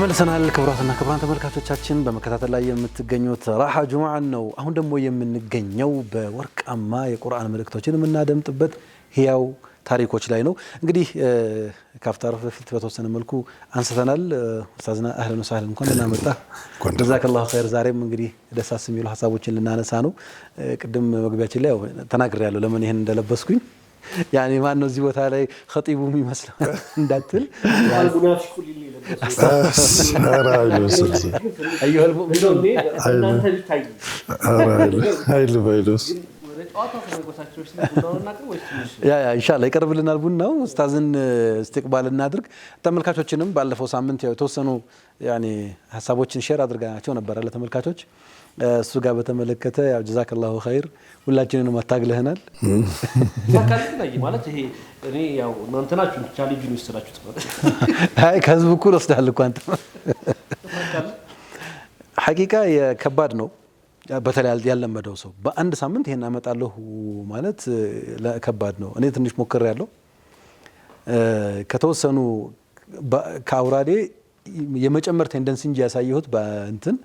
ተመልሰናል ክቡራትና ክቡራን ተመልካቾቻችን በመከታተል ላይ የምትገኙት ራሃ ጁሙዓን ነው። አሁን ደግሞ የምንገኘው በወርቃማ የቁርአን መልእክቶችን የምናደምጥበት ህያው ታሪኮች ላይ ነው። እንግዲህ ካፍታሩ በፊት በተወሰነ መልኩ አንስተናል። ኡስታዝና አህለን ወሰህለን እንኳን ደህና መጣ። ጀዛከላሁ ኸይር። ዛሬም እንግዲህ ደሳስ የሚሉ ሀሳቦችን ልናነሳ ነው። ቅድም መግቢያችን ላይ ተናግሬያለሁ ለምን ይሄን እንደለበስኩኝ ያኔ ማን ነው እዚህ ቦታ ላይ ኸጢቡ የሚመስለው እንዳትል المنافق اللي ايها المؤمنون እናንተ ቢታይ ባይሎስ ያ ኢንሻአላህ ይቀርብልናል ቡናው። ኡስታዝን استقبال እናድርግ። ተመልካቾችንም ባለፈው ሳምንት ያው የተወሰኑ ያኔ ሀሳቦችን ሼር አድርጋናቸው ነበር ለተመልካቾች። እሱ ጋር በተመለከተ ያው ጀዛከላሁ ኸይር ሁላችንንም አታግለህናል። ታካልኝ ማለት ይሄ እኔ ያው እናንተ ናችሁ ቻሌንጅ ነው ይስተላችሁት ማለት አይ ከህዝብ እኮ ወስደሃል እኮ አንተ ሐቂቃ የከባድ ነው። በተለይ ያለመደው ሰው በአንድ ሳምንት ይሄን አመጣለሁ ማለት ለከባድ ነው። እኔ ትንሽ ሞክሬያለሁ። ከተወሰኑ ከአውራዴ የመጨመር ቴንደንሲ እንጂ ያሳየሁት በእንትን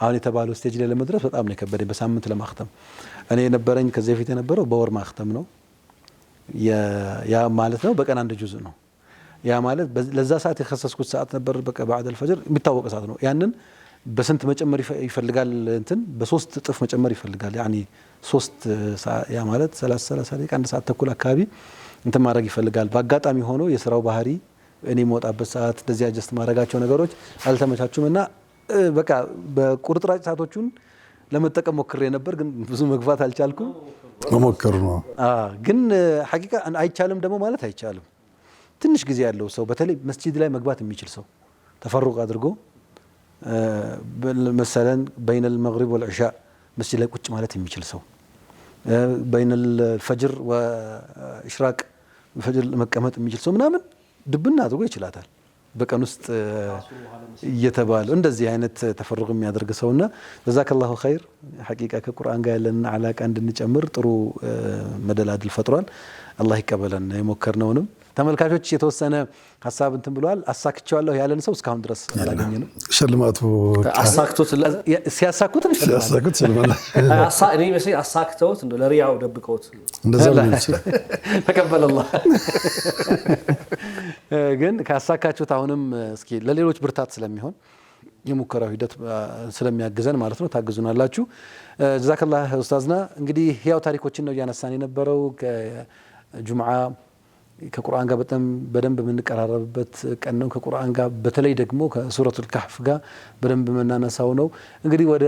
አሁን የተባለው ስቴጅ ላይ ለመድረስ በጣም ነው ከበደኝ። በሳምንት ለማختም እኔ የነበረኝ ከዚህ በፊት የነበረው በወር ማختም ነው። ያ ማለት ነው በቀን አንድ ጁዝ ነው። ያ ማለት ለዛ ሰዓት የከሰስኩት ሰዓት ነበር። በቃ بعد الفجر የሚታወቅ ሰዓት ነው። ያንን በስንት መጨመር ይፈልጋል? እንትን በ3 እጥፍ መጨመር ይፈልጋል። ያኒ 3 ያ ማለት 30 ደቂቃ አንድ ሰዓት ተኩል አካባቢ እንትን ማድረግ ይፈልጋል። በአጋጣሚ ሆኖ የስራው ባህሪ እኔ የምወጣበት ሰዓት እንደዚህ አጀስት ማድረጋቸው ነገሮች አልተመቻቹምና በቃ በቁርጥራጭ ሰዓቶቹን ለመጠቀም ሞክሬ ነበር፣ ግን ብዙ መግፋት አልቻልኩም። መሞከር ነው ግን ሐቂቃ አይቻልም ደግሞ ማለት አይቻልም። ትንሽ ጊዜ ያለው ሰው በተለይ መስጂድ ላይ መግባት የሚችል ሰው ተፈሩቅ አድርጎ مثلا بين المغرب والعشاء مسجد ላይ ቁጭ ማለት የሚችል ሰው بين الفجر وإشراق الفجر መቀመጥ የሚችል ሰው ምናምን ድብና አድርጎ ይችላታል። በቀን ውስጥ እየተባለ እንደዚህ አይነት ተፈሩቅ የሚያደርግ ሰውና ጀዛከላሁ ኸይር ሐቂቃ ከቁርአን ጋር ያለን አላቃ እንድንጨምር ጥሩ መደላድል ፈጥሯል። አላህ ይቀበለን። የሞከርነውንም ተመልካቾች የተወሰነ ሀሳብ እንትን ብለዋል። አሳክቻለሁ ያለን ሰው እስካሁን ድረስ አላገኘንም። ሽልማቱ አሳክቶት ሲያሳኩት ሽልማት እኔ መሰለኝ አሳክተውት እንደ ለሪያው ደብቀውት እንደዛ ነው ተቀበለ አላህ። ግን ካሳካችሁት አሁንም እስኪ ለሌሎች ብርታት ስለሚሆን የሙከራው ሂደት ስለሚያግዘን ማለት ነው ታግዙናላችሁ። ጀዛከላህ ኡስታዝና። እንግዲህ ህያው ታሪኮችን ነው እያነሳን የነበረው ከጁምዓ ከቁርአን ጋር በጣም በደንብ የምንቀራረብበት ቀን ነው። ከቁርአን ጋር በተለይ ደግሞ ከሱረቱል ካህፍ ጋር በደንብ የምናነሳው ነው። እንግዲህ ወደ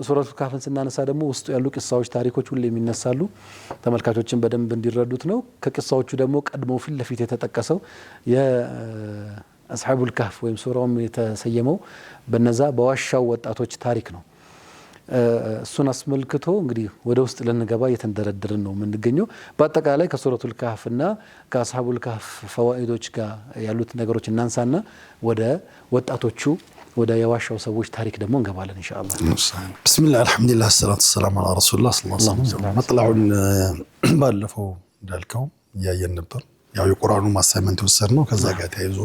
ሱረቱል ካህፍን ስናነሳ ደግሞ ውስጡ ያሉ ቂሳዎች፣ ታሪኮች ሁሉ የሚነሳሉ። ተመልካቾችን በደንብ እንዲረዱት ነው። ከቂሳዎቹ ደግሞ ቀድሞ ፊት ለፊት የተጠቀሰው የአስሐቡል ካህፍ ወይም ሱራውም የተሰየመው በነዛ በዋሻው ወጣቶች ታሪክ ነው። እሱን አስመልክቶ እንግዲህ ወደ ውስጥ ልንገባ እየተንደረደርን ነው የምንገኘው። በአጠቃላይ ከሱረቱል ካህፍና ከአስሐቡል ካህፍ ፈዋኢዶች ጋር ያሉት ነገሮች እናንሳና ወደ ወጣቶቹ ወደ የዋሻው ሰዎች ታሪክ ደግሞ እንገባለን ኢንሻአላህ። ቢስሚላህ አልሐምዱሊላህ ሰላቱ ሰላም ዐላ ረሱሊላህ ሰለላሁ ዐለይሂ ወሰለም። መጥላውን ባለፈው እንዳልከው ያየን ነበር። ያው የቁርአኑ ማሳይመንት ወሰድነው ከዛ ጋር ተያይዞ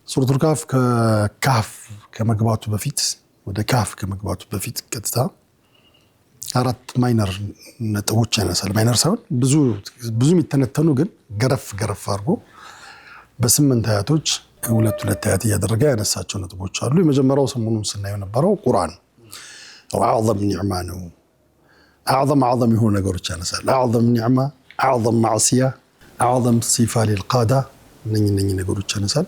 ሱረቱል ካህፍ ከካህፍ ከመግባቱ በፊት ወደ ካህፍ ከመግባቱ በፊት ቀጥታ 4 ማይነር ነጥቦች ያነሳል። ማይነር ሳይሆን ብዙ የሚተነተኑ ግን ገረፍ አድርጎ በ8 አያቶች ሁለት አያት እያደረገ ያነሳቸው ነጥቦች አሉ። የመጀመሪያው ሰሞኑን ስናየው ነበረው ቁርአን አዕዘም ኒዕማ ነው። አዕዘም የሆኑ ነገሮች ያነሳል። አዕዘም ኒዕማ፣ አዕዘም ማዕሲያ፣ አዕዘም ሲፋ ሊልቃዳ እነኚህ ነገሮች ያነሳል።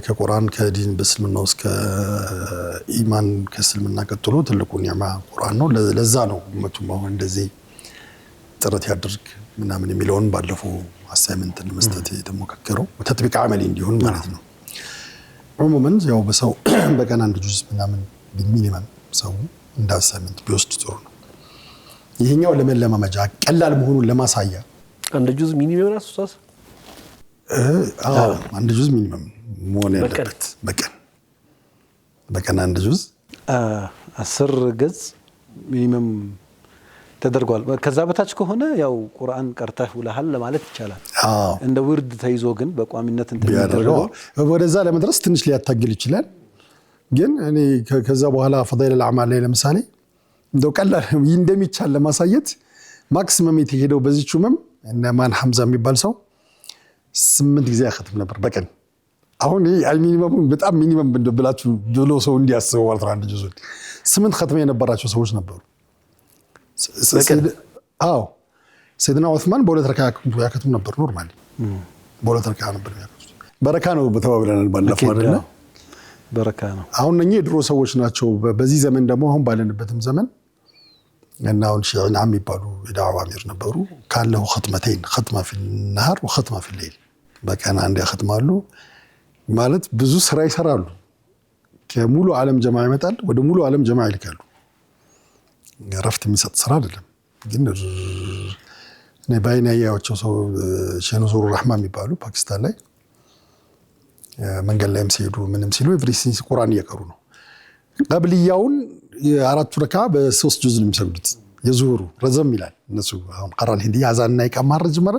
ከቁርአን ከዲን በእስልምና ውስጥ ከኢማን ከእስልምና ቀጥሎ ትልቁ ኒዕማ ቁርአን ነው። ለዛ ነው ኡመቱም አሁን እንደዚህ ጥረት ያድርግ ምናምን የሚለውን ባለፈው አሳይመንት ለመስጠት የተሞከረው ተጥቢቅ አመሊ እንዲሆን ማለት ነው። ዑሙመን ያው በሰው በቀን አንድ ጁዝ ምናምን ሚኒመም ሰው እንደ አሳይመንት ቢወስድ ጥሩ ነው። ይሄኛው ለመለማመጃ ቀላል መሆኑን ለማሳያ አንድ ጁዝ ሚኒመም ነው ኡስታዝ። አንድ ጁዝ ሚኒመም መሆን ያለበት በቀን አንድ ጁዝ 10 ገጽ ሚኒመም ተደርጓል። ከዛ በታች ከሆነ ያው ቁርአን ቀርተህ ውለሃል ለማለት ይቻላል። እንደ ውርድ ተይዞ ግን በቋሚነት ቢያደርገው ወደዛ ለመድረስ ትንሽ ሊያታግል ይችላል። ግን እኔ ከዛ በኋላ ፈዳኢል አልአዕማል ላይ ለምሳሌ እንደው ቀላል እንደሚቻል ለማሳየት ማክሲመም የተሄደው በዚህ ቹመም እና ማን ሐምዛ የሚባል ሰው 8 ጊዜ ያختም ነበር በቀን። አሁን ይሄ ሚኒመም በጣም ሚኒመም ብላችሁ ብሎ ሰው እንዲያስበው ማለት ነው። አንድ ጁዝ 8 ختም የነበራቸው ሰዎች ነበሩ። ሰይድና ዑስማን በሁለት ረካ ያከቱም ነበር። ኖርማሊ በሁለት ረካ ነበር ያከቱት። በረካ ነው በተባብለናል ባለፈው አይደለ? በረካ ነው። አሁን እኚህ ድሮ ሰዎች ናቸው። በዚህ ዘመን ደግሞ አሁን ባለንበትም ዘመን እና አሁን ሺዕና የሚባሉ የዳዕዋ አሚር ነበሩ። ካለው ختመተይን ختመ في النهار وختمه في الليل በቀን አንድ ያختማሉ ማለት ብዙ ስራ ይሰራሉ። ከሙሉ ዓለም ጀማዓ ይመጣል፣ ወደ ሙሉ ዓለም ጀማዓ ይልካሉ። ረፍት የሚሰጥ ስራ አይደለም። ግን እኔ ባይና ያያቸው ሰው ሼህ ኑሩ ረህማን የሚባሉ ፓኪስታን ላይ መንገድ ላይም ሲሄዱ ምንም ሲሉ ኤቭሪቲንግ ቁርአን እየቀሩ ነው። ቀብልያውን የአራቱ ረካ በ3 ጁዝ ነው የሚሰግዱት። የዙሁሩ ረዘም ይላል። እነሱ አሁን ቀራል ሂዲ አዛንና ይቀማር ጀመረ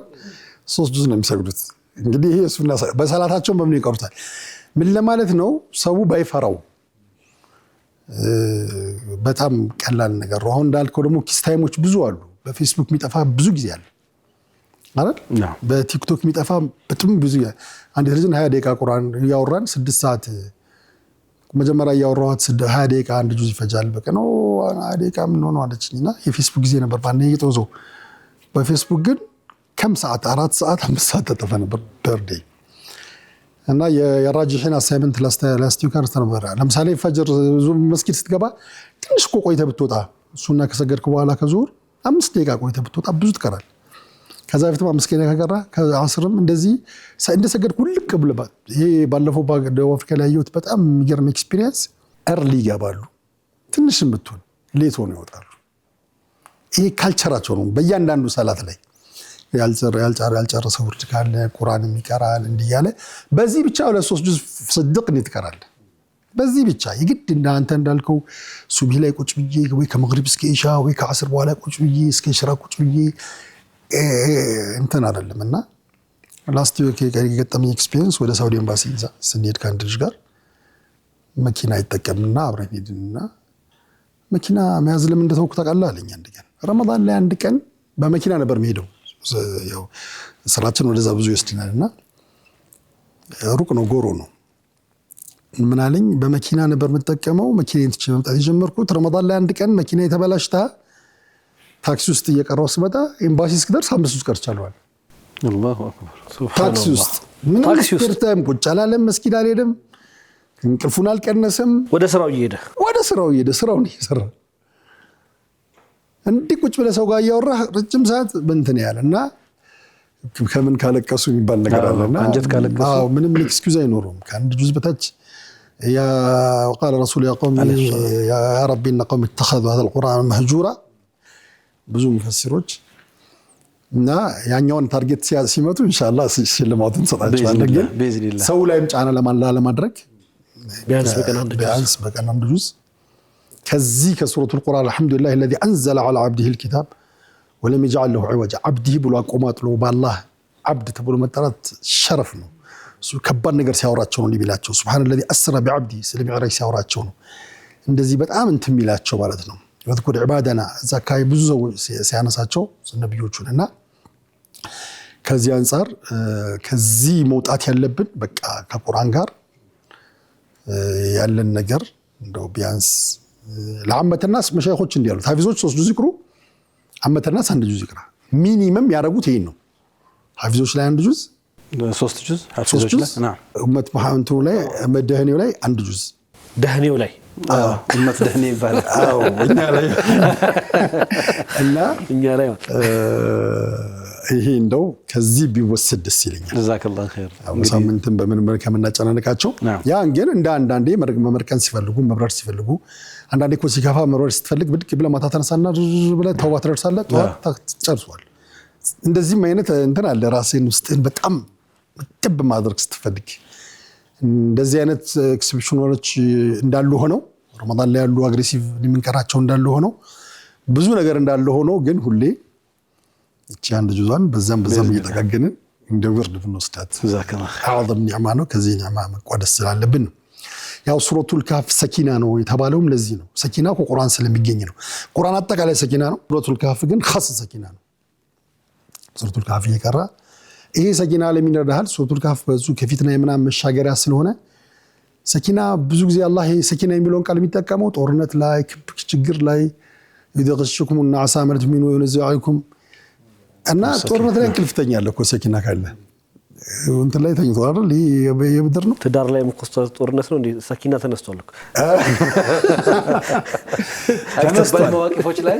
3 ጁዝ ነው የሚሰግዱት። እንግዲህ ይሄ ሱና በሰላታቸው በምን ይቀሩታል? ምን ለማለት ነው? ሰው ባይፈራው በጣም ቀላል ነገር ነው። አሁን እንዳልከው ደግሞ ኪስ ታይሞች ብዙ አሉ። በፌስቡክ የሚጠፋ ብዙ ጊዜ አለ አይደል? በቲክቶክ የሚጠፋ በጣም ብዙ አንድ ልጅን 20 ደቂቃ ቁርአን ያወራን 6 ሰዓት መጀመሪያ ያወራኋት 20 ደቂቃ አንድ ጁዝ ይፈጃል። በቃ ነው 20 ደቂቃ ምን ሆነ አለችኝና የፌስቡክ ጊዜ ነበር ባኔ ይጦዞ። በፌስቡክ ግን ከም ሰዓት 4 ሰዓት 5 ሰዓት ተጠፋ ነበር በርዴ። እና የራጂሒን አሳይመንት ላስቲው ካር ተነበረ። ለምሳሌ ፈጅር መስጊድ ስትገባ ትንሽ ቆይተህ ብትወጣ ሱና ከሰገድክ በኋላ ከዙር 5 ደቂቃ ቆይተህ ብትወጣ ብዙ ትቀራል። ከዛ በፊትም 5 ደቂቃ ከቀራ ከአስርም እንደዚህ እንደሰገድክ ሁልክ ብለባት። ይሄ ባለፈው ደቡብ አፍሪካ ላይ ያየሁት በጣም የሚገርም ኤክስፒሪየንስ። እርሊ ይገባሉ፣ ትንሽም ብትሆን ሌት ሆነው ይወጣሉ። ይሄ ካልቸራቸው ነው። በእያንዳንዱ ሰላት ላይ ያልጨረሰ ውርድ ካለ ቁርአንም ይቀራል እንዲያለ በዚህ ብቻ 2-3 ጁዝ صدق ይትቀራል። በዚህ ብቻ ይግድ እናንተ እንዳልከው ሱብሂ ላይ ቁጭ ብዬ ወይ ከመግሪብ እስከ ኢሻ ወይ ከአስር በኋላ ቁጭ ብዬ እስከ ኢሽራ ቁጭ ብዬ እንትን አይደለምና ላስት ዊክ የገጠመኝ ኤክስፒሪየንስ ወደ ሳውዲ ኤምባሲ ስንሄድ ከአንድ ልጅ ጋር መኪና ይጠቀምና አብረን ሄድንና መኪና መያዝ ለምን እንደተውኩ ታውቃለህ አለኝ። አንድ ቀን ረመዳን ላይ አንድ ቀን በመኪና ነበር የምሄደው። ያው ስራችን ወደዛ ብዙ ይወስድናልና ሩቅ ነው፣ ጎሮ ነው። ምን አለኝ፣ በመኪና ነበር የምጠቀመው። መኪናዬን ትቼ መምጣት የጀመርኩት ረመዳን ላይ አንድ ቀን መኪና የተበላሽታ ታክሲ ውስጥ እየቀረው ስመጣ ኤምባሲ እስክደርስ 5 ውስጥ ቀርቻለሁ። አላሁ አክበር። ታክሲ ውስጥ ምን ስርታም ቁጭ አላለም፣ መስጊድ አልሄደም፣ እንቅልፉን አልቀነሰም። ወደ ስራው እየሄደ ስራውን እየሰራ እንዲህ ቁጭ ብለህ ሰው ጋር እያወራህ ረጅም ሰዓት እንትን ያለና ከምን ካለቀሱ የሚባል ነገር አለና አንጀት ካለቀሱ ምንም ኤክስኪውዝ አይኖርም። ከአንድ ጁዝ በታች ያ وقال رسول يا قوم يا ربي ان قوم اتخذوا هذا القران مهجورا ብዙ ሙፈሲሮች እና ያኛውን ታርጌት ሲመቱ ኢንሻአላህ ሽልማቱን እንሰጣቸዋለን። ግን ሰው ላይም ጫና ለማድረግ ቢያንስ በቀን አንድ ጁዝ ከዚህ ከሱረቱል ቁርአን አልሐምዱሊላህ الذي انزل على عبده الكتاب ولم يجعل له عوجا عبده ብሎ አቆማጥሎ በአላህ عبد ተብሎ መጠራት ሸረፍ ነው። እሱ ከባድ ነገር ሲያወራቸው ነው ሊላቸው سبحان الذي اسرى بعبده ስለሚዕራጅ ሲያወራቸው ነው እንደዚህ በጣም እንትን የሚላቸው ማለት ነው። ወትኩድ ዒባዳና ዘካይ ብዙ ሰው ሲያነሳቸው ነብዮቹንና ከዚህ አንፃር ከዚህ መውጣት ያለብን በቃ ከቁርአን ጋር ያለን ነገር እንደው ቢያንስ ለአመተናስ መሻይኾች እንዲያሉት ሐፊዞች 3 ጁዝ ይቅሩ፣ አመተናስ 1 ጁዝ ይቅራ። ሚኒመም ያደረጉት ይሄን ነው። ሐፊዞች ላይ 1 ጁዝ 3 ጁዝ ሐፊዞች ላይ ኡመት መሐመድ ላይ መደህኔው ላይ 1 ጁዝ ደህኔው ላይ ኡመት ደህኔ ይባላል። እኛ ላይ ይሄ እንደው ከዚህ ቢወሰድ ደስ ይለኛል። ጀዛከላሁ ኸይር። ሳምንትን በምን መልኩ ከመናጨናነቃቸው ያን ግን እንደ አንዳንዴ መመርከን ሲፈልጉ መብረር ሲፈልጉ አንዳንዴ እኮ ሲከፋ መብረር ስትፈልግ ብድግ ብለህ ማታ ተነሳና ብለህ ተውባ ትደርሳለህ፣ ጠዋት ጨርሷል። እንደዚህም አይነት እንትን አለ። ራስህን ውስጥህን በጣም ጥብ ማድረግ ስትፈልግ እንደዚህ አይነት ኤክስፕሬሽኖች እንዳሉ ሆነው ረመዳን ላይ ያሉ አግሬሲቭ የሚንቀራቸው እንዳሉ ሆነው ብዙ ነገር እንዳለ ሆኖ ግን ሁሌ እቺ አንድ ጁዛን በዛም እየተጋገንን እንደ ወርድ ብንወስዳት አዕظም ኒዕማ ነው። ከዚህ ኒዕማ መቋደስ ስላለብን ያው ሱረቱል ካፍ ሰኪና ነው የተባለውም ለዚህ ነው። ሰኪና ከቁርአን ስለሚገኝ ነው። ቁርአን አጠቃላይ ሰኪና ነው። ሱረቱል ካፍ ግን ኻስ ሰኪና ነው። ሱረቱል ካፍ እየቀራ ይሄ ሰኪና ለምን ይረዳሃል? ሱረቱል ካፍ በዙ ከፊትና የምናም መሻገሪያ ስለሆነ ሰኪና ብዙ ጊዜ አላህ ይሄ ሰኪና የሚለውን ቃል የሚጠቀመው ጦርነት ላይ ችግር ላይ ይደግሽኩም እና አሳመርት ሚኑ ይነዛይኩም እና ጦርነት ላይ እንቅልፍተኛ አለ እኮ ሰኪና ካለ እንት ላይ ተኝቶ አይደል? ይሄ የብድር ነው። ትዳር ላይ መቆስጠር ጦርነት ነው እንዴ? ሰኪና ተነስቷል እኮ ተነስቷል። መዋቂፎች ላይ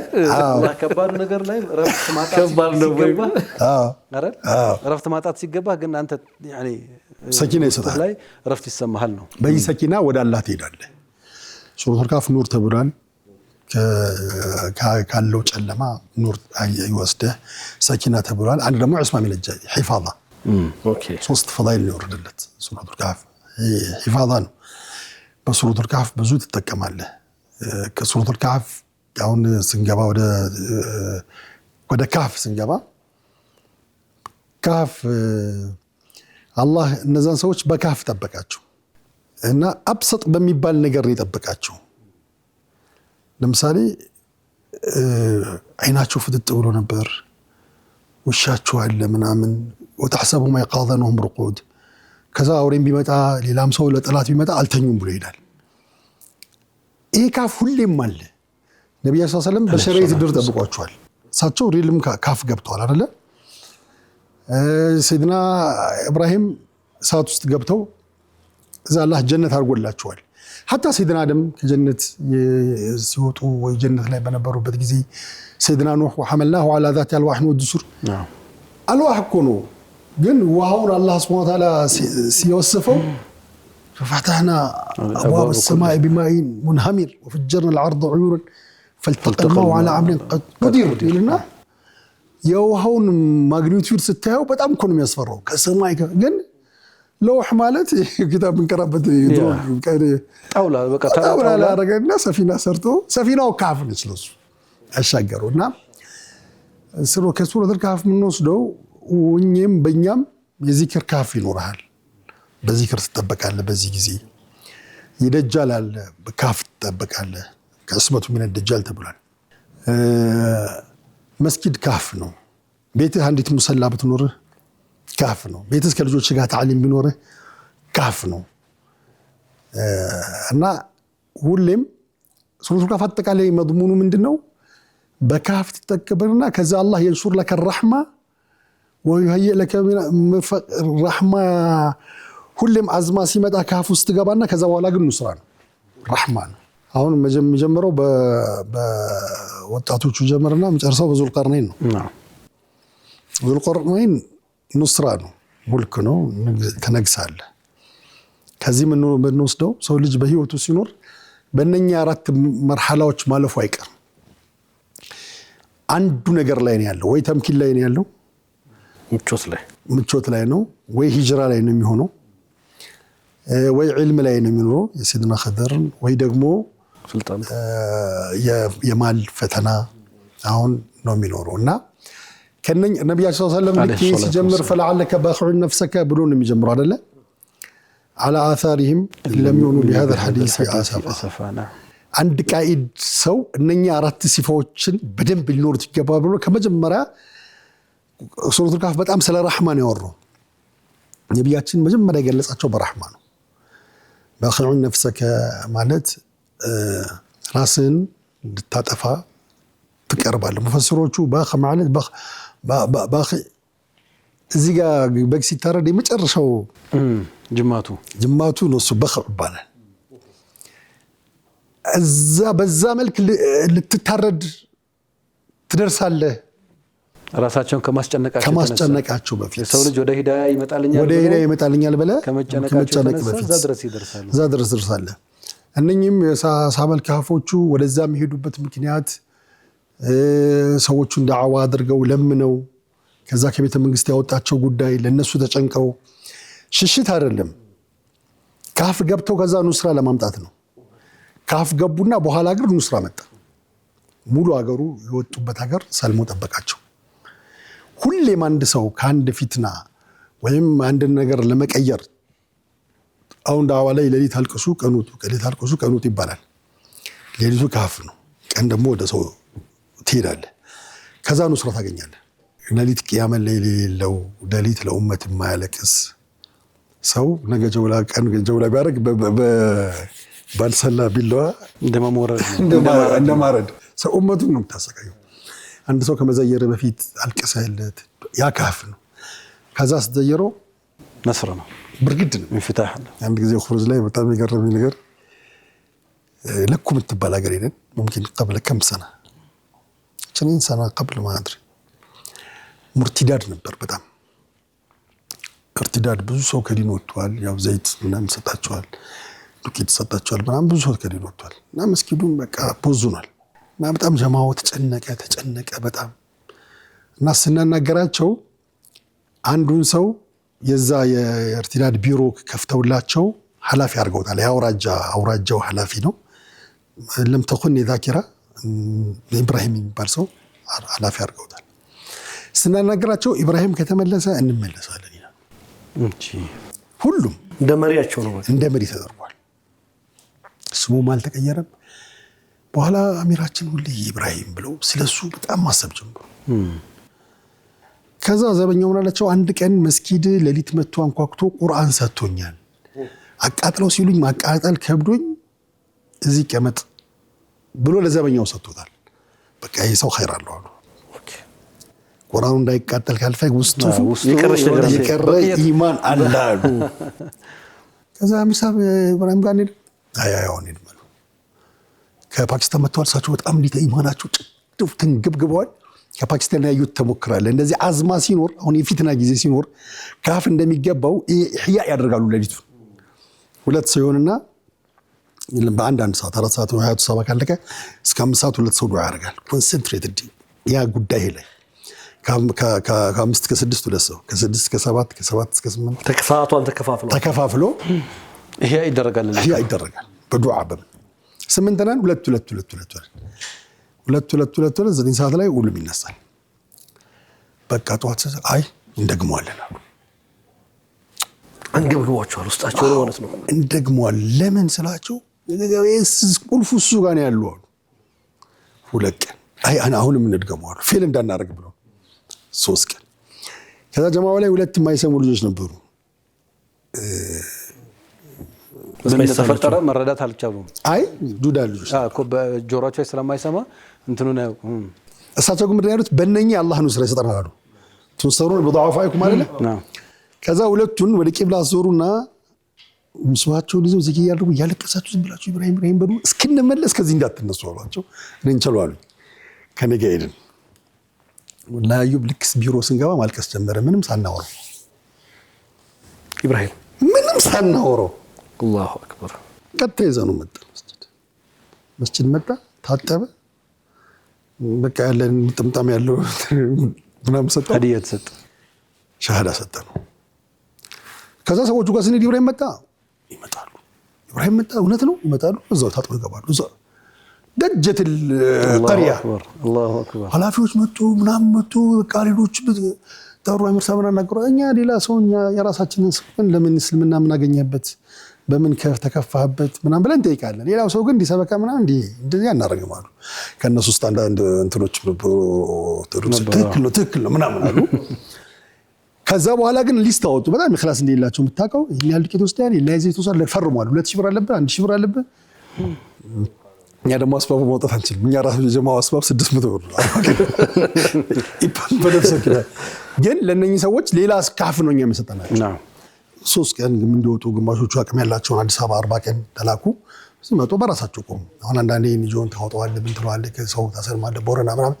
ከባድ ነገር ላይ ረፍት ማጣት ሲገባ አይደል? ረፍት ማጣት ሲገባ ግን አንተ ያኒ ሰኪና ይሰጣል ላይ ረፍት ይሰማሃል ነው። በዚህ ሰኪና ወደ አላህ ትሄዳለህ። ሱረቱል ካፍ ኑር ተብሏል። ካለው ጨለማ ኑር ይወስደህ ሰኪና ተብሏል። አንድ ደግሞ ዑስማ ሚለጃ ሒፋዛ ኦኬ ሶስት ፈዳይል ነው ወረደለት ሱረቱል ካፍ ሒፋዛ ነው። በሱረቱል ካፍ ብዙ ትጠቀማለህ። ከሱረቱል ካፍ አሁን ስንገባ ወደ ካፍ ስንገባ ካፍ አላህ እነዛን ሰዎች በካፍ ጠበቃቸው እና አብሰጥ በሚባል ነገር ነው የጠበቃቸው። ለምሳሌ አይናቸው ፍጥጥ ብሎ ነበር፣ ውሻቸው አለ ምናምን ወተحسبهم يقظا وهم رقود ከዛ አውሬም ቢመጣ ሌላም ሰው ለጠላት ቢመጣ አልተኙም ብሎ ይላል። ይሄ ካፍ ሁሌም አለ። ነብዩ ሰለላሁ ዐለይሂ ወሰለም በሸሪዓት ድር ጠብቋቸዋል። ሳቸው ሪልም ካፍ ገብተዋል አይደለ? ሰይድና ኢብራሂም እሳት ውስጥ ገብተው እዛ አላህ ጀነት አድርጎላቸዋል። ሐታ ሰይድና አደም ከጀነት ሲወጡ ወይ ጀነት ላይ በነበሩበት ጊዜ ሰይድና ኑህ ወሐመልናሁ ዐላ ዛቲ አልዋህ ወድሱር አልዋህ እኮ ነው ግን ውሃውን አላህ ሱብሓነሁ ወተዓላ ሲወስፈው ففتحنا أبواب السماء بماء منهمر وفجرنا الأرض عيونا فالتقى الماء على أمر قدير ይልና የውሃውን ማግኒቲዩድ ስታየው በጣም እኮ ነው የሚያስፈራው ከሰማይ ግን ለውህ ማለት ኪታብ እንቀራበት ጣውላ በቃ ጣውላ አረጋና ሰፊና ሰርቶ ሰፊናው ካፍ ነች ለሱ አሻገሩና ከሱረቱል ካፍ ምን ወስደው ወኝም በእኛም የዚክር ካፍ ይኖርሃል። በዚክር ትጠበቃለህ። በዚህ ጊዜ ይደጃል አለ በካፍ ትጠበቃለህ። ከስመቱ ምን ደጃል ተብሏል። መስጊድ ካፍ ነው። ቤትህ አንዲት ሙሰላ ብትኖርህ ካፍ ነው። ቤትህ ከልጆች ጋር ተዓሊም ቢኖርህ ካፍ ነው። እና ሁሌም ሱረቱል ካፍ አጠቃላይ መድሙኑ ምንድነው? በካፍ ትጠቀበርና ከዛ አላህ የንሱር ለከ ረህማ ወይህየ ለከ መርፈቅ ረህማ ሁሌም አዝማ ሲመጣ ካፍ ውስጥ ገባና ከዛ በኋላ ግን ኑስራ ነው ረህማ ነው። አሁን መጀመሪያው በወጣቶቹ ጀመረና መጨረሻው በዙልቀርነይን ነው። ዙልቀርነይን ኑስራ ነው፣ ሙልክ ነው፣ ተነግሳለህ። ከዚህ ምን ወስደው ሰው ልጅ በህይወቱ ሲኖር በእነኛ አራት መርሐላዎች ማለፉ አይቀርም። አንዱ ነገር ላይ ነው ያለው፣ ወይ ተምኪን ላይ ነው ያለው፣ ምቾት ላይ ነው፣ ወይ ሂጅራ ላይ ነው የሚሆነው፣ ወይ ዒልም ላይ ነው የሚኖረው የሰይድና ኸድርን፣ ወይ ደግሞ ስልጣን የማል ፈተና አሁን ነው የሚኖረው። እና ከነኝ ነብያችን ሰለላሁ ዐለይሂ ወሰለም ልክ ሲጀምር فلعلك باخع نفسك ብሎ ነው የሚጀምረው አይደለ? على آثارهم لم يكونوا بهذا الحديث آسفا አንድ ቃኢድ ሰው እነኛ አራት ሲፋዎችን በደንብ ሊኖሩት ይገባል ብሎ ከመጀመሪያ ሱረቱል ካፍ በጣም ስለ ረህማ ነው ያወራው። ነብያችን መጀመሪያ የገለጻቸው በረህማ ነው። باخع نفسك ማለት ራስን እንድታጠፋ ትቀርባለህ። ሙፈሲሮቹ ባኽ ማለት ባኽ እዚህ ጋር በግ ሲታረድ የመጨረሻው ጅማቱ ነው እሱ ባኽ ይባላል። እዛ በዛ መልክ ልትታረድ ትደርሳለህ። ራሳቸውን ከማስጨነቃቸው በፊት ሰው ልጅ ወደ ሂዳያ ይመጣልኛል ብለህ ከመጨነቅ በፊት እዛ ድረስ ትደርሳለህ። እነኚህም የሳበል ካፎቹ ወደዛ የሚሄዱበት ምክንያት ሰዎቹን ዳዕዋ አድርገው ለምነው ከዛ ከቤተ መንግስት ያወጣቸው ጉዳይ ለነሱ ተጨንቀው ሽሽት አይደለም። ካፍ ገብተው ከዛ ኑስራ ለማምጣት ነው። ካፍ ገቡና በኋላ ግን ኑስራ መጣ። ሙሉ ሀገሩ የወጡበት ሀገር ሰልሞ ጠበቃቸው። ሁሌም አንድ ሰው ከአንድ ፊትና ወይም አንድን ነገር ለመቀየር አሁን ዳዋ ላይ ሌሊት አልቅሱ ቀኑት፣ ሌሊት አልቅሱ ቀኑት ይባላል። ሌሊቱ ካፍ ነው፣ ቀን ደግሞ ወደ ሰው ትሄዳለህ። ከዛ ኑስራ ታገኛለህ። ሌሊት ቂያመ ሌሊት የሌለው ሌሊት ለኡመት የማያለቅስ ሰው ነገ ጀውላ ቀን ጀውላ ቢያደርግ ባልሰላ ቢለዋ እንደማረድ ሰው ኡመቱን ነው የምታሰቃየው። አንድ ሰው ከመዘየር በፊት አልቅሰህለት ያ ካፍ ነው። ከዛ ስትዘየረው ነስር ነው፣ ብርግድ ነው፣ እንፍታህ ነው። አንድ ጊዜ ኹሩጅ ላይ በጣም የገረመኝ ነገር ለኩ የምትባል ሀገር ሄደን ሙምኪን ቀብለ ከም ሰና ቸኒን ሰና ቀብል ማድሪ ሙርቲዳድ ነበር። በጣም እርቲዳድ ብዙ ሰው ከዲን ወጥቷል። ያው ዘይት ምናምን ሰጣቸዋል፣ ዱቄት ሰጣቸዋል ምናምን ብዙ ሰው ከዲን ወጥቷል። እና መስጊዱን በቃ ቦዙናል። እና በጣም ጀማው ተጨነቀ በጣም እና ስናናገራቸው አንዱን ሰው የዛ የእርቲዳድ ቢሮ ከፍተውላቸው ኃላፊ አድርገውታል። አውራጃው ኃላፊ ነው። ለም ተኩን የዛኪራ ኢብራሂም የሚባል ሰው ኃላፊ አድርገውታል። ስናናገራቸው ኢብራሂም ከተመለሰ እንመለሳለን ይላል። ሁሉም እንደ መሪያቸው ነው፣ እንደ መሪ ተደርጓል። ስሙም አልተቀየረም። በኋላ አሚራችን ሁሌ ኢብራሂም ብለው ስለሱ በጣም ማሰብ ጀመሩ። ከዛ ዘበኛው ምን አላቸው? አንድ ቀን መስጊድ ሌሊት መጥቶ አንኳኩቶ ቁርአን ሰጥቶኛል። አቃጥለው ሲሉኝ ማቃጠል ከብዶኝ እዚህ ቀመጥ ብሎ ለዘበኛው ሰጥቶታል። በቃ ይሄ ሰው ኸይር አለው አሉ። ቁርአኑ እንዳይቃጠል ካልፈግ ውስጡ የቀረ ኢማን አላሉ። ከዛ ምሳብ ኢብራሂም ጋር ሄደ። አያውን ይልማሉ። ከፓኪስታን መጥተዋል። እሳቸው በጣም እንዲተ ኢማናቸው ጭድፍ ተንገብግበዋል። ከፓኪስታን ያዩት ተሞክራለ። እንደዚህ አዝማ ሲኖር አሁን የፊትና ጊዜ ሲኖር ካፍ እንደሚገባው ኢህያ ያደርጋሉ። ሌሊቱ ሁለት ሰው ይሆንና በአንድ ሰዓት 4 ሰዓት ነው ሀያቱ ሰባ ካለቀ እስከ 5 ሰዓት ሁለት ሰው ዱዓ ያደርጋል። ኮንሰንትሬትድ ያ ጉዳይ ላይ ከ5 እስከ 6 ሁለት ሰው ከ6 እስከ 7 ከ7 እስከ 8 ሰዓቷን ተከፋፍሎ ኢህያ ይደረጋል በዱዓ በምን 8 ነን 2 9 ሰዓት ላይ ሁሉም ይነሳል። በቃ ጠዋት አይ እንደግመዋለን አሉ። አንገብግቧቸዋል ውስጣቸው ነው ማለት ነው። እንደግመዋል ለምን ስላቸው ቁልፉ እሱ ጋር ነው ያለው አሉ። 2 ቀን አይ አሁንም እንደግመዋል ፌል እንዳናደርግ ብለው 3 ቀን። ከዛ ጀማው ላይ 2 የማይሰሙ ልጆች ነበሩ። ምን ተፈጠረ መረዳት አልቻሉም። አይ ዱዳ ልጆች እኮ በጆሮአቸው ስለማይሰማ እንትኑ ነው። እሳቸው ግን ያሉት በእነኚህ አላህ ነው ስራ ይሰጠናል አሉ። ትንሰሩን በضعفائكم ማለት ነው። ከዛ ሁለቱን ወደ ቂብላ ዞሩና ምስዋቸውን ይዘው ዝግ ያደርጉ ያለቀሳችሁ ዝም ብላችሁ ኢብራሂም በሉ እስክንመለስ ከዚህ እንዳትነሱ አሏቸው። እኔን ቸሉ አሉ። ከኔ ጋር ሄድን። ወላሂ ልክስ ቢሮ ስንገባ ማልቀስ ጀመረ። ምንም ሳናወራው ኢብራሂም ምንም ሳናወራው አላሁ አክበር ቀጥታ ይዘኑ መጣ። መስጂድ መጣ፣ ታጠበ። በቃ ያለን ጥምጣም ያለው ምናምን ሰጠ፣ ሀዲያ ተሰጠ፣ ሻሃዳ ሰጠ ነው። ከዛ ሰዎቹ ጋር ስንሄድ ኢብራሂም መጣ፣ ይመጣሉ። ኢብራሂም መጣ፣ እውነት ነው ይመጣሉ። እዛው ታጥበው ይገባሉ። እዛው ደጀትል ቀሪያ አላሁ አክበር ኃላፊዎች መጡ፣ ምናምን መጡ። በቃ ሌሎች ጠሩ። አሚር ሳብና ናገሩ። እኛ ሌላ ሰው እኛ የራሳችንን ሰውን ለምን እስልምና ምን አገኘበት በምን ተከፋበት ምናምን ብለን እንጠይቃለን። ሌላው ሰው ግን እንዲሰበካ ምናምን እንደዚህ አናደርግም አሉ። ከነሱ ውስጥ አንዳንድ እንትኖች ትክክል ነው ምናምን አሉ። ከዛ በኋላ ግን ሊስት አወጡ። በጣም ኢኽላስ እንደሌላቸው የምታውቀው ይሄን ያህል ዱቄት ወስደሃል፣ ይሄን ዘይት ወስደሃል፣ ፈርሟል። 2000 ብር አለብህ፣ 1000 ብር አለብህ። እኛ ደግሞ አስባቡ ማውጣት አንችልም። እኛ ራሱ የጀማው አስባብ 600 ብር ነው። ግን ለእነኚህ ሰዎች ሌላ ካፍ ነው እኛ የምንሰጠናቸው። 3 ቀን እንዲወጡ ግማሾቹ አቅም ያላቸውን አዲስ አበባ 40 ቀን ተላኩ። ሲመጡ በራሳቸው ቆሙ። አሁን አንዳንዴ ኒጆን ታወጣዋለህ ምን ትለዋለህ፣ ከሰው ታሰርማለህ ቦረና ምናምን።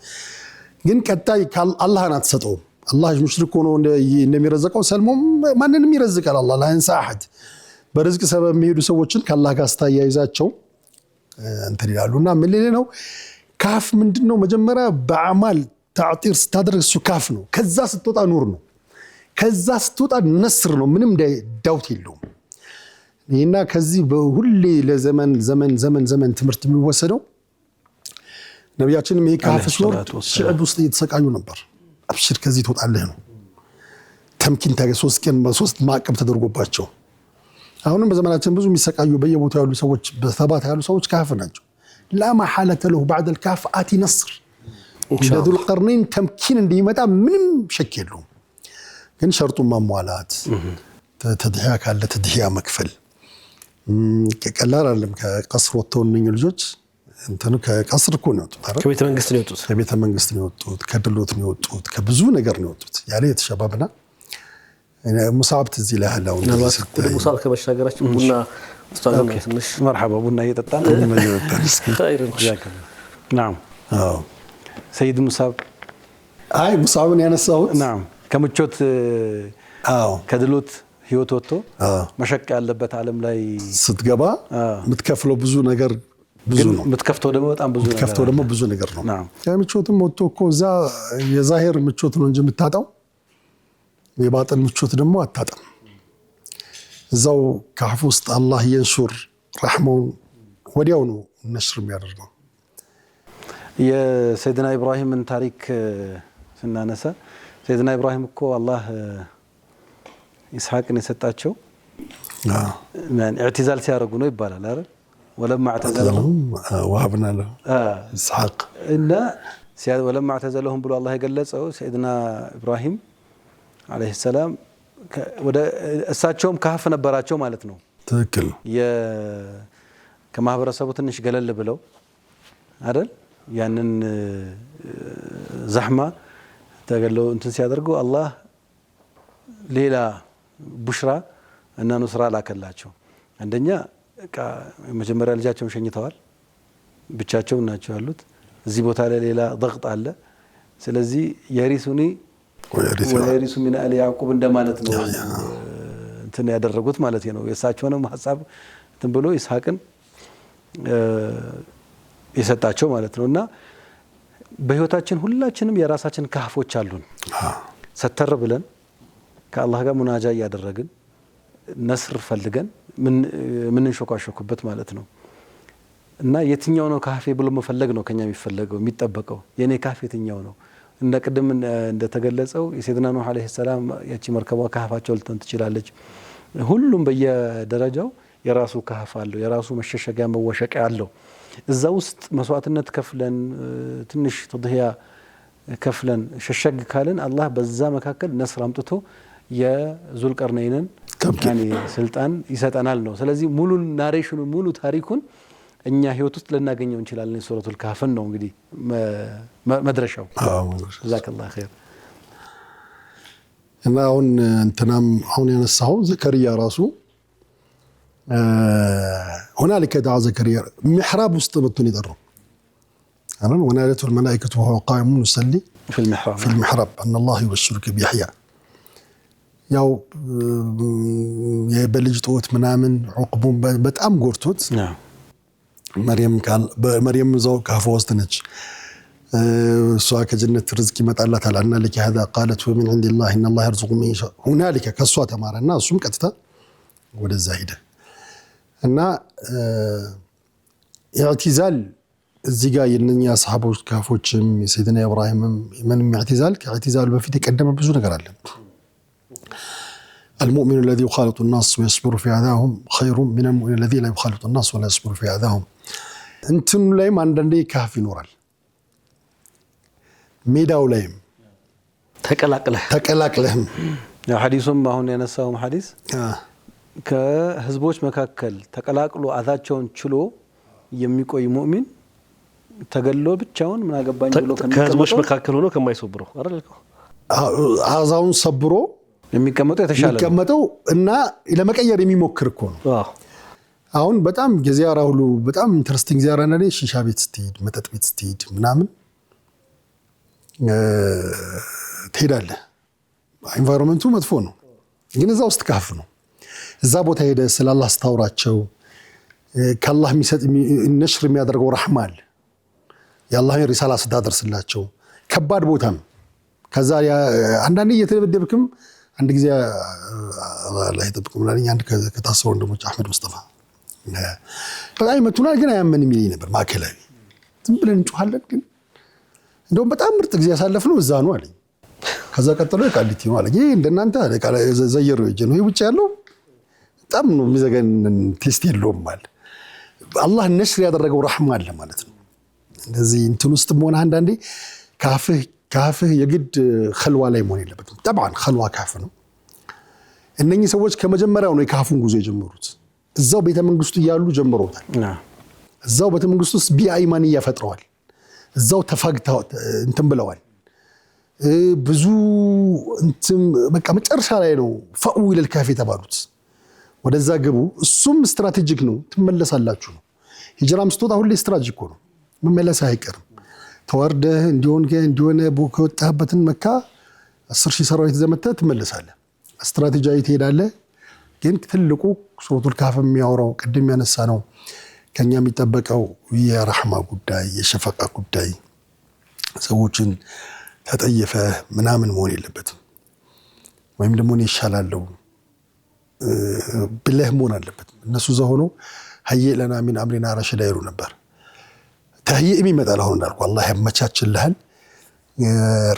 ግን ቀጣይ አላህን አትሰጠውም። አላህ ሙሽሪክ ሆኖ እንደሚረዘቀው ሰልሞም ማንንም ይረዝቃል። አላህ ላ የንሳ አሐድ። በርዝቅ ሰበብ የሚሄዱ ሰዎችን ከአላህ ጋር ስታያይዛቸው እንትን ይላሉና ምን ሌላ ነው ካፍ ምንድነው? መጀመሪያ በአማል ታዕጢር ስታደርግ እሱ ካፍ ነው። ከዛ ስትወጣ ኑር ነው። ከዛ ስትወጣ ነስር ነው። ምንም ዳውት የለውም። ይሄና ከዚህ በሁሌ ለዘመን ዘመን ትምህርት የሚወሰደው ነብያችንም ይሄ ካፍ ሲወርድ ሽዕብ ውስጥ እየተሰቃዩ ነበር። አብሽር ከዚህ ትወጣለህ ነው ተምኪን ታገ 3 ቀን በ3 ማዕቀብ ተደርጎባቸው። አሁንም በዘመናችን ብዙ የሚሰቃዩ በየቦታው ያሉ ሰዎች በተባት ያሉ ሰዎች ካፍ ናቸው። لا محالة له بعد الكاف آتي نصر ذو القرنين تمكين እንዲመጣ ምንም ሸክ የለውም። ግን ሸርጡ ማሟላት ተድሂያ ካለ ተድሂያ መክፈል ቀላል አይደለም። ከቀስር ወጥተው እነኝ ልጆች እንተኑ ከቀስር እኮ ነው የወጡት አይደል? ከቤተ መንግስት ነው የወጡት። ከቤተ መንግስት ነው የወጡት፣ ከድሎት ነው የወጡት፣ ከብዙ ነገር ነው የወጡት። ያለ የተሸባብና ሙሳብ ትዝ ይላል። አሁን ወደ ሙሳብ ከመሻገራችን ቡና استاذنا ትንሽ مرحبا ቡና እየጠጣን خير نعم سيد ሙሳብ አይ ሙሳብን ያነሳሁት نعم ከምቾት ከድሎት ህይወት ወጥቶ መሸቅ ያለበት ዓለም ላይ ስትገባ የምትከፍለው ብዙ ነገር ብዙ ነው። የምትከፍተው ደግሞ በጣም ብዙ ነገር የምትከፍተው ደግሞ ብዙ ነገር ነው። ከምቾትም ወጥቶ እኮ እዛ የዛሂር ምቾት ነው እንጂ የምታጣው የባጥን ምቾት ደግሞ አታጣም። እዛው ካፍ ውስጥ አላህ የንሹር ረህመውን ወዲያው ነው ነሽር የሚያደርገው። የሰይድና ኢብራሂምን ታሪክ ስናነሳ ሰይድና ኢብራሂም እኮ አላህ ኢስሐቅን የሰጣቸው يعني اعتزال ሲያደርጉ ነው ይባላል አይደል? ولما اعتزلهم وهبنا له اسحاق እና ولما اعتزلهم ብሎ አላህ የገለጸው ሰይድና ኢብራሂም አለይሂ ሰላም ወደ እሳቸውም ካፍ ነበራቸው ማለት ነው። ትክክል። ከማህበረሰቡ ትንሽ ገለል ብለው አይደል? ያንን ዘህማ ተገለው እንትን ሲያደርጉ አላህ ሌላ ቡሽራ እና ኑስራ ላከላቸው። አንደኛ መጀመሪያ ልጃቸውን ሸኝተዋል፣ ብቻቸውን ናቸው ያሉት። እዚህ ቦታ ላይ ሌላ ضغط አለ። ስለዚህ የሪሱኒ ወሪሱ ሚና አሊ ያዕቁብ እንደማለት ነው እንትን ያደረጉት ማለት ነው። የሳቸውንም ሐሳብ እንትን ብሎ ኢስሐቅን የሰጣቸው ማለት ነውና በህይወታችን ሁላችንም የራሳችን ካህፎች አሉን። ሰተር ብለን ከአላህ ጋር ሙናጃ ያደረግን ነስር ፈልገን ምን እንሾካሾክበት ማለት ነው። እና የትኛው ነው ካህፌ ብሎ መፈለግ ነው ከኛ የሚፈለገው የሚጠበቀው። የኔ ካህፌ የትኛው ነው? እንደ ቅድም እንደተገለጸው የሰይድና ኑህ አለይሂ ሰላም ያቺ መርከቧ ካህፋቸው ልትሆን ትችላለች። ሁሉም በየደረጃው የራሱ ካህፍ አለው፣ የራሱ መሸሸጊያ መወሸቂያ አለው። እዛ ውስጥ መስዋዕትነት ከፍለን ትንሽ ተድሂያ ከፍለን ሸሸግ ካለን አላህ በዛ መካከል ነስር አምጥቶ የዙልቀርነይንን ያኔ ስልጣን ይሰጠናል ነው። ስለዚህ ሙሉ ናሬሽኑ ሙሉ ታሪኩን እኛ ህይወት ውስጥ ልናገኘው እንችላለን። ሱረቱል ካህፍን ነው እንግዲህ መድረሻው። ጀዛከላሁ ኸይር። እና አሁን ያነሳው ዘከሪያ ራሱ هنالك دعا زكريا محراب ውስጥ መጥቶን ይጠራው አሁን ونادته الملائكة وهو قائم يصلي في المحراب أن الله يبشرك بيحيى ያው የበልጅ ጦት ምናምን ዑቅቡን በጣም ጎርቶት مريم زو ካፍ ውስጥ ነች። እሷ ከጀነት ርዝቅ ይመጣላታል አና ለኪ هذا قالت ومن عند الله ان الله يرزق من يشاء هنالك ከሷ ተማረና እሱም ቀጥታ ወደዛ ሄደ። እና ኢዕቲዛል እዚህ ጋር የነኛ ሰሃቦች ካፎችም የሰይድና ኢብራሂምም ምንም ኢዕቲዛል በፊት የቀደመ ብዙ ነገር አለ። المؤمن الذي يخالط الناس ويصبر في أذاهم خير من المؤمن الذي لا يخالط الناس ولا يصبر في أذاهم. انتم لايم عندنا كهف نورال ميداو لايم ተቀላቅለህም ያው ሐዲሱም አሁን ያነሳውም ሐዲስ ከህዝቦች መካከል ተቀላቅሎ አዛቸውን ችሎ የሚቆይ ሙእሚን ተገሎ ብቻውን ምን አገባኝ ብሎ ከህዝቦች መካከል ሆኖ ከማይሰብረው አይደልከው አዛውን ሰብሮ የሚቀመጠው የተሻለ ነው የሚቀመጠው እና ለመቀየር የሚሞክር እኮ ነው። አሁን በጣም ጊዜያራ ሁሉ በጣም ኢንተረስቲንግ ዚያራ ነው። ሺሻ ቤት ስትሄድ መጠጥ ቤት ስትሄድ ምናምን ትሄዳለህ። ኢንቫይሮንመንቱ መጥፎ ነው፣ ግን እዛ ውስጥ ካፍ ነው። እዛ ቦታ ሄደ ስለላህ አስተውራቸው ከአላህ የሚሰጥ ነሽር የሚያደርገው ረህማ አለ። የአላህን ሪሳላ ስታደርስላቸው ከባድ ቦታም ከዛ አንዳንዴ እየተደበደብክም አንድ ጊዜ አላህ ይጠብቀው ማለት አንድ ከታሰሩ ወንድሞች አህመድ ሙስጠፋ በጣም መቱና ግን አያመንም ይለኝ ነበር። ማከላዊ ዝም ብለን እንጮሃለን ግን እንደውም በጣም ምርጥ ጊዜ ያሳለፍነው እዛ ነው አለኝ። ከዛ ቀጥሎ ቃሊቲ ነው አለኝ። ይሄ እንደናንተ ዘየሩ ይጀ ነው ውጭ ያለው በጣም ነው የሚዘገን ቴስት የለውም ማለት አላህ ነሽር ያደረገው ረህማ አለ ማለት ነው። እንደዚህ እንትን ውስጥ ሆነ አንዳንዴ ካፍህ የግድ ኸልዋ ላይ መሆን የለበትም። طبعا ኸልዋ ካፍ ነው። እነኚህ ሰዎች ከመጀመሪያው ነው የካፉን ጉዞ የጀመሩት። እዛው ቤተ መንግስቱ እያሉ ጀምረውታል። እዛው ቤተ መንግስቱ ውስጥ ቢአይማን ያፈጥረዋል። እዛው ተፋግተው እንትን ብለዋል። ብዙ እንትን በቃ መጨረሻ ላይ ነው ፈኡ ኢለል ካፍ የተባሉት። ወደዛ ግቡ። እሱም ስትራቴጂክ ነው። ትመለሳላችሁ ነው። ሂጅራም ስትወጣ ሁሌ ስትራቴጂክ ነው። መመለስ አይቀርም። ተወርደህ እንዲሆነ ከወጣህበትን መካ 10,000 ሰራዊት ዘመተህ ትመለሳለህ። ስትራቴጂያዊ ትሄዳለህ። ግን ትልቁ ሱረቱል ካፍ የሚያወራው ቅድም ያነሳ ነው ከኛ የሚጠበቀው የረህማ ጉዳይ የሸፈቃ ጉዳይ ሰዎችን ተጠየፈ ምናምን መሆን የለበትም። ወይም ደግሞ እኔ ይሻላለሁ ብለህ መሆን አለበት። እነሱ ዘሆኖ ሀየ ለና ሚን አምሪና ረሽዳ ይሉ ነበር። ተህይእም ይመጣል። አሁን እንዳልኩ አላህ ያመቻችልሃል።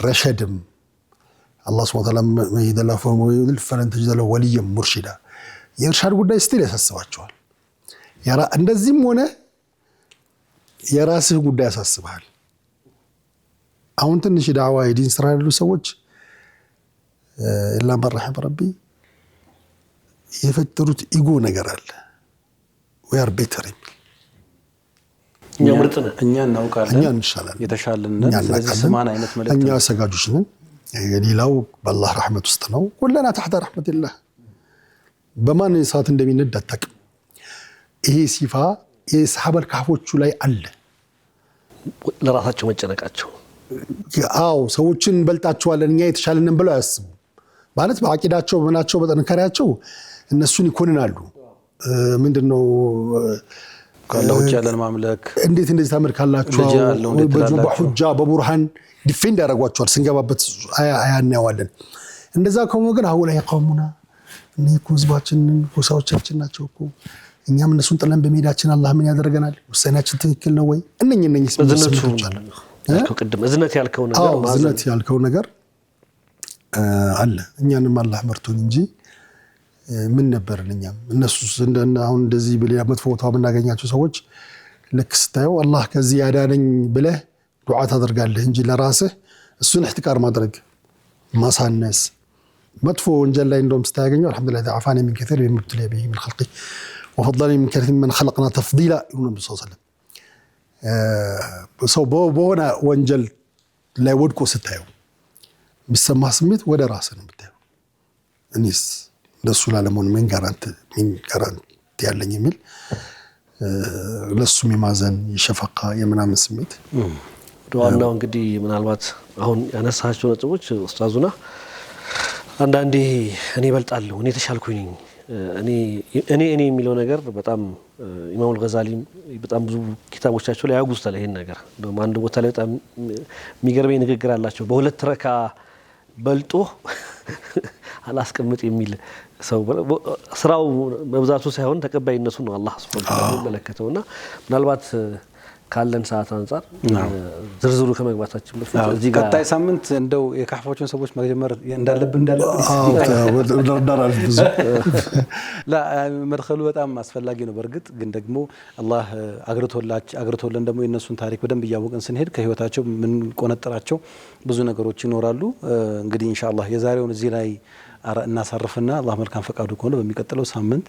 ረሸድም አላህ ሱብሓነሁ ወተዓላ ይደላፈ ወይል ፈለን ተጅዘለ ወልየ ሙርሺዳ የእርሻድ ጉዳይ ስትል ያሳስባቸዋል። እንደዚህም ሆነ የራስህ ጉዳይ ያሳስብሃል። አሁን ትንሽ ዳዋ የዲን ስራ ያሉ ሰዎች ኢላ መርሐም ረቢ የፈጠሩት ኢጎ ነገር አለ። we are better እኛ እናውቃለን፣ እኛ እንሻላለን፣ የተሻለን ነን። ስለዚህ ስማን አይነት መልእክት እኛ ሰጋጆች ነን። ሌላው በአላህ ረህመት ውስጥ ነው። ኩለና ተሕተ ረህመቲላህ በማን ሰዓት እንደሚነድ አታውቅም። ይሄ ሲፋ የሰሐበል ካፎቹ ላይ አለ። ለራሳቸው መጨነቃቸው አዎ ሰዎችን እንበልጣቸዋለን እኛ የተሻለንን ብለው ያስቡ ማለት በአቂዳቸው በመናቸው በጥንካሬያቸው እነሱን ይኮንናሉ። ምንድነው ካላህ ውጭ ያለን ማምለክ እንዴት እንደዚህ ታመልካላችሁ በሁጃ በቡርሃን ዲፌንድ ያደርጓቸዋል። ስንገባበት አያናዋለን። እንደዛ ከሆነ ግን አሁን ላይ ቆሙና እነዚህ ህዝባችንን ጎሳዎቻችን ናቸው እኮ እኛም እነሱን ጥለን በሜዳችን አላህ ምን ያደርገናል? ውሳኔያችን ትክክል ነው ወይ? እነኚህ ስሜቶች አሉ። ቅድም እዝነት ያልከው ነገር አለ። እኛንም አላህ መርቶን እንጂ ምን ነበርን እኛም እነሱ አሁን እንደዚህ በሌላ መጥፎ ቦታ የምናገኛቸው ሰዎች ልክ ስታየው አላህ ከዚህ ያዳነኝ ብለህ ዱዓ ታደርጋለህ እንጂ ለራስህ እሱን እህትቃር ማድረግ ማሳነስ መጥፎ ወንጀል ላይ እንደውም ስታያገኘው አልহামዱሊላህ ተዓፋኒ من كثير من ابتلي به من خلقه وفضلني من كثير من خلقنا تفضيلا يقول النبي صلى الله عليه وسلم ሰው በሆነ ወንጀል ላይ ወድቆ ስታየው የሚሰማህ ስሜት ወደ ራስህ ነው የምታየው። እኔስ ለሱ ላለመሆን ምን ጋራንት ያለኝ የሚል ለሱ የማዘን የሸፈቃ የምናምን ስሜት ዋናው እንግዲህ ምናልባት አሁን ያነሳቸው ነጥቦች ኡስታዙና አንዳንዴ እኔ እበልጣለሁ እኔ ተሻልኩኝ እኔ የሚለው ነገር በጣም ኢማም አልገዛሊ በጣም ብዙ ኪታቦቻቸው ላይ ያጉስታል ይሄን ነገር። አንድ ቦታ ላይ በጣም የሚገርመኝ ንግግር አላቸው። በሁለት ረካ በልጦ አላስቀምጥ የሚል ሰው ስራው መብዛቱ ሳይሆን ተቀባይነቱ ነው አላህ ሱብሓነሁ ወተዓላ የሚመለከተውና ምናልባት ካለን ሰዓት አንፃር ዝርዝሩ ከመግባታችን በፊት እዚህ ጋር ቀጣይ ሳምንት እንደው የካህፎችን ሰዎች መጀመር እንዳለብን መድኸሉ በጣም አስፈላጊ ነው። በርግጥ ግን ደግሞ አላህ አግርቶልን ደግሞ የነሱን ታሪክ በደንብ እያወቅን ስንሄድ ከህይወታቸው ምን ቆነጠራቸው ብዙ ነገሮች ይኖራሉ። እንግዲህ ኢንሻአላህ የዛሬውን እዚህ ላይ እናሳርፍና አላህ መልካም ፈቃዱ ከሆነ በሚቀጥለው ሳምንት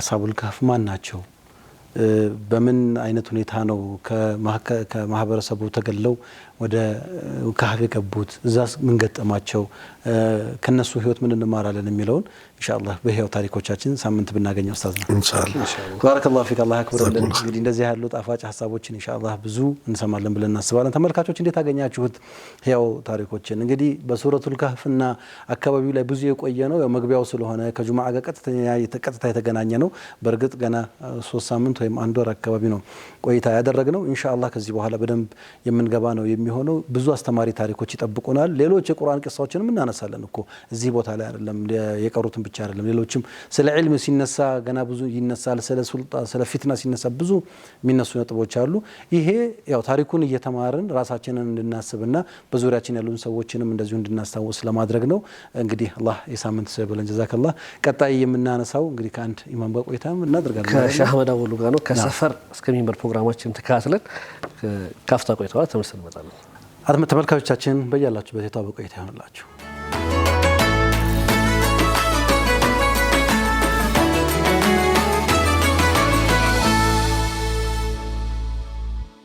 አስሐቡል ካህፍ ማን ናቸው? በምን አይነት ሁኔታ ነው ከማህበረሰቡ ተገለው ወደ ካህፍ የገቡት? እዛስ ምን ገጠማቸው? ከነሱ ህይወት ምን እንማራለን የሚለውን ኢንሻአላህ በህይወት ታሪኮቻችን ሳምንት ብናገኘው ኡስታዝ ነው ኢንሻአላህ። ባረከላሁ ፊክ አላህ ያክብርልን። እንግዲህ እንደዚህ ያሉ ጣፋጭ ሐሳቦችን ኢንሻአላህ ብዙ እንሰማለን ብለን እናስባለን። ተመልካቾች እንዴት አገኛችሁት ህያው ታሪኮችን? እንግዲህ በሱረቱል ካህፍና አካባቢው ላይ ብዙ የቆየ ነው። ያው መግቢያው ስለሆነ ከጁማዓ ጋር ቀጥታ የተገናኘ ነው። በርግጥ ገና 3 ሳምንት ወይም አንድ ወር አካባቢ ነው ቆይታ ያደረግነው። ኢንሻአላህ ከዚህ በኋላ በደንብ የምንገባ ነው የሚሆነው። ብዙ አስተማሪ ታሪኮች ይጠብቁናል። ሌሎች የቁርአን ቂሳዎችንም እናነሳለን እኮ እዚህ ቦታ ላይ አይደለም የቀሩትን ብቻ አይደለም። ሌሎችም ስለ ዒልም ሲነሳ ገና ብዙ ይነሳል። ስለ ሱልጣን ስለ ፊትና ሲነሳ ብዙ የሚነሱ ነጥቦች አሉ። ይሄ ያው ታሪኩን እየተማርን ራሳችንን እንድናስብና በዙሪያችን ያሉን ሰዎችንም እንደዚሁ እንድናስታውስ ለማድረግ ነው። እንግዲህ አላህ የሳምንት ሰው ይበለን። ጀዛከላህ። ቀጣይ የምናነሳው እንግዲህ ከአንድ ኢማም ጋር ቆይታ እናደርጋለን። ከሼህ አህመድ አወሉ ጋር ነው። ከሰፈር እስከ ሚንበር ፕሮግራማችን ተከታትለን ካፍታ ቆይታ ተመልሰን እንመጣለን። ተመልካቾቻችን በያላችሁበት የተዋበ ቆይታ ይሆንላችሁ።